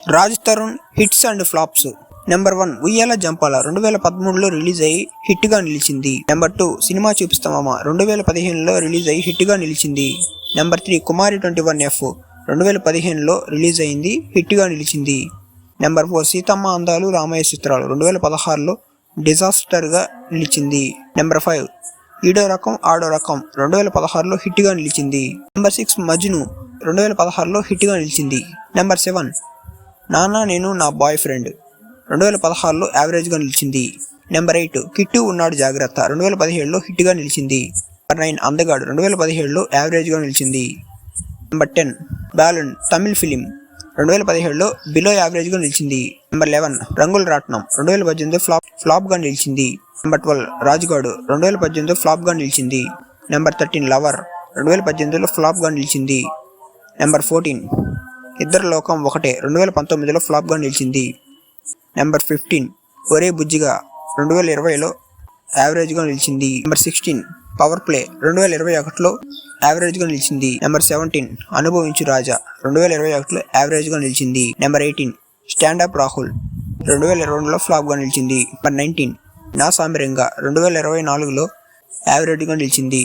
Raj Tarun hits and flops. Number 1 ఉయ్యాల Jampala 2013లో release అయ్యి hit గా నిలిచింది. నెంబర్ 2 సినిమా చూపిస్తామా 2015లో రిలీజ్ అయ్యి హిట్ గా నిలిచింది. నెంబర్ 3 కుమారి 21F 2015లో రిలీజ్ అయింది, హిట్ గా నిలిచింది. నెంబర్ 4 సీతమ్మ అందాలు రామయ్య చిత్రాలు 2016లో డిజాస్టర్ గా నిలిచింది. నెంబర్ 5 ఈడో రకం ఆడో రకం 2016లో హిట్ గా నిలిచింది. నెంబర్ 6 మజ్ను 2016లో హిట్ గా నిలిచింది. నెంబర్ 7 నాన్న నేను నా బాయ్ ఫ్రెండ్ 2016లో యావరేజ్ గా నిలిచింది. నెంబర్ 8 కిట్టు ఉన్నాడు జాగ్రత్త 2017లో హిట్ గా నిలిచింది. నెంబర్ 9 అందగాడు 2017లో యావరేజ్ గా నిలిచింది. నెంబర్ 10 బ్యాలన్ తమిళ్ ఫిలిం 2017లో బిలో యావరేజ్ గా నిలిచింది. నెంబర్ 11 రంగుల రాట్నం 2018లో ఫ్లాప్ గా నిలిచింది. నెంబర్ 12 రాజుగాడు 2018లో ఫ్లాప్ గా నిలిచింది. నెంబర్ 13 లవర్ 2018లో ఫ్లాప్ గా నిలిచింది. నెంబర్ 14 ఇద్దరు లోకం ఒకటే 2019లో ఫ్లాప్ గా నిలిచింది. నెంబర్ 15 ఒరే బుజ్జిగా 2020లో యావరేజ్ గా నిలిచింది. నెంబర్ 16 పవర్ ప్లే 2021లో యావరేజ్ గా నిలిచింది. నెంబర్ 17 అనుభవించు రాజా 2021లో యావరేజ్ గా నిలిచింది. నెంబర్ 18 స్టాండప్ రాహుల్ 2022లో ఫ్లాప్ గా నిలిచింది. నెంబర్ 19 నా సామిరంగా 2024లో యావరేజ్ గా నిలిచింది.